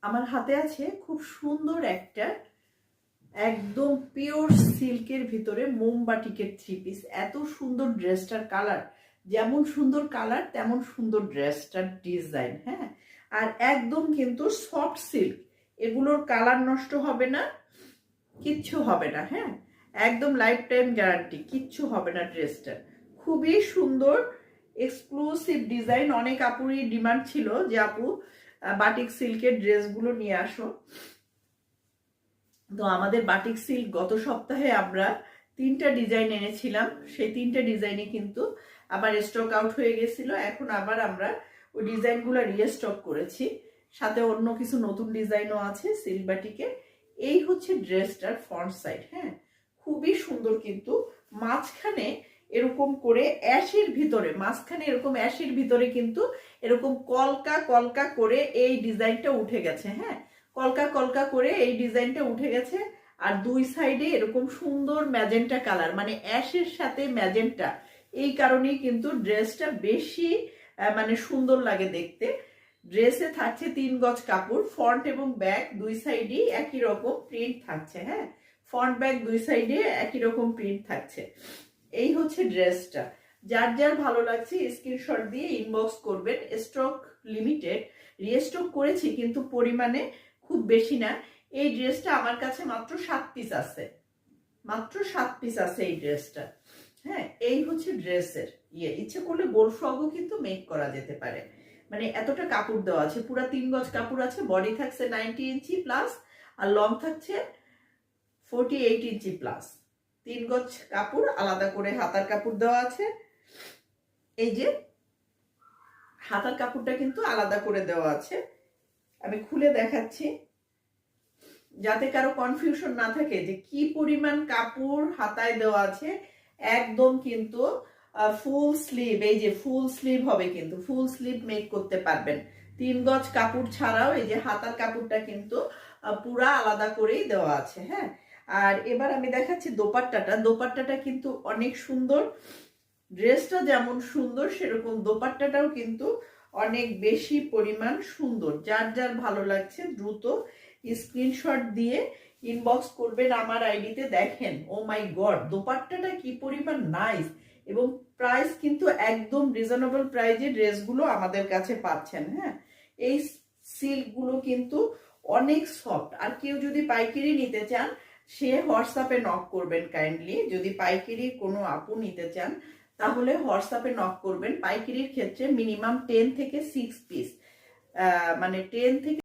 আমার হাতে আছে খুব সুন্দর একটা একদম পিওর সিল্কের ভিতরে মোমবাটিকের 3 পিস। এত সুন্দর ড্রেসটার কালার, যেমন সুন্দর কালার তেমন সুন্দর ড্রেসটার ডিজাইন। হ্যাঁ, আর একদম কিন্তু সফট সিল্ক, এগুলোর কালার নষ্ট হবে না, কিচ্ছু হবে না। হ্যাঁ, একদম লাইফ টাইম গ্যারান্টি, কিচ্ছু হবে না ড্রেসটার। খুবই সুন্দর এক্সক্লুসিভ ডিজাইন। অনেক আপুরই ডিমান্ড ছিল যে আপু বাটিক সিল্কের ড্রেসগুলো নিয়ে আসো। তো আমাদের বাটিক সিল্ক গত সপ্তাহে আমরা 3টা ডিজাইন এনেছিলাম, সেই 3টা ডিজাইনে কিন্তু আবার স্টক আউট হয়ে গেছিল। এখন আবার আমরা ওই ডিজাইনগুলো রিস্টক করেছি, সাথে অন্য কিছু নতুন ডিজাইনও আছে সিল্ক বাটিকে। এই হচ্ছে ড্রেসটার ফ্রন্ট সাইড। হ্যাঁ, খুবই সুন্দর, কিন্তু মাঝখানে এরকম করে অ্যাশের ভিতরে, মাঝখানে এরকম অ্যাশের ভিতরে কিন্তু এরকম কলকা কলকা করে এই ডিজাইনটা উঠে গেছে। হ্যাঁ, কলকা কলকা করে এই ডিজাইনটা উঠে গেছে। আর দুই সাইডে এরকম সুন্দর ম্যাজেন্টা কালার, মানে অ্যাশের সাথে ম্যাজেন্টা, এই কারণেই কিন্তু ড্রেসটা বেশি মানে সুন্দর লাগে দেখতে। ড্রেসে থাকছে 3 গজ কাপড়, ফ্রন্ট এবং ব্যাক দুই সাইডেই একই রকম প্রিন্ট থাকছে। হ্যাঁ, ফ্রন্ট ব্যাক দুই সাইডে একই রকম প্রিন্ট থাকছে। এই হচ্ছে ড্রেসটা। যার যার ভালো লাগছে স্ক্রিনশট দিয়ে ইনবক্স করবেন। স্টক লিমিটেড, রিস্টক করেছি কিন্তু পরিমাণে খুব বেশি না। এই ড্রেসটা আমার কাছে মাত্র 7 পিস আছে, মাত্র 7 পিস আছে এই ড্রেসটা। হ্যাঁ, এই হচ্ছে ড্রেসের ইচ্ছে করলে গোল ফ্রকও কিন্তু মেক করা যেতে পারে। মানে এতটা কাপড় দেওয়া আছে, পুরো 3 গজ কাপড় আছে, বডি থাকছে 90 ইঞ্চি প্লাস, আর লং থাকছে 48 ইঞ্চি প্লাস। 3 গজ কাপড়, আলাদা করে হাতার কাপড় দেওয়া আছে। এই যে হাতার কাপড়টা কিন্তু আলাদা করে দেওয়া আছে। আমি খুলে দেখাচ্ছি যাতে কারো কনফিউশন না থাকে যে কি পরিমাণ কাপড় হাতায় দেওয়া আছে। একদম কিন্তু ফুল স্লিভ, এই যে ফুল স্লিভ হবে, কিন্তু ফুল স্লিভ মেক করতে পারবেন 3 গজ কাপড় ছাড়াও। এই যে হাতার কাপড়টা কিন্তু পুরা আলাদা করেই দেওয়া আছে। হ্যাঁ, আর এবার আমি দেখাচ্ছি দোপাট্টাটা। দোপাট্টাটা কিন্তু অনেক সুন্দর, ড্রেসটা যেমন সুন্দর সেরকম দোপাট্টাটাও কিন্তু অনেক বেশি পরিমাণ সুন্দর। যার যার ভালো লাগছে দ্রুত স্ক্রিনশট দিয়ে ইনবক্স করবেন আমার আইডিতে। দেখেন, ও মাই গড, দোপাট্টাটা কি পরিমাণ নাইস, এবং প্রাইস কিন্তু একদম রিজনেবল প্রাইজে ড্রেসগুলো আমাদের কাছে পাচ্ছেন। হ্যাঁ, এই সিল্কগুলো কিন্তু অনেক সফট। আর কেউ যদি পাইকারি নিতে চান সে হোয়াটসঅ্যাপে নক করবেন কাইন্ডলি। যদি পাইকারি কোনো আপু নিতে চান তাহলে হোয়াটসঅ্যাপে নক করবেন। পাইকারির ক্ষেত্রে মিনিমাম 10 থেকে 6 পিস, মানে 10 থেকে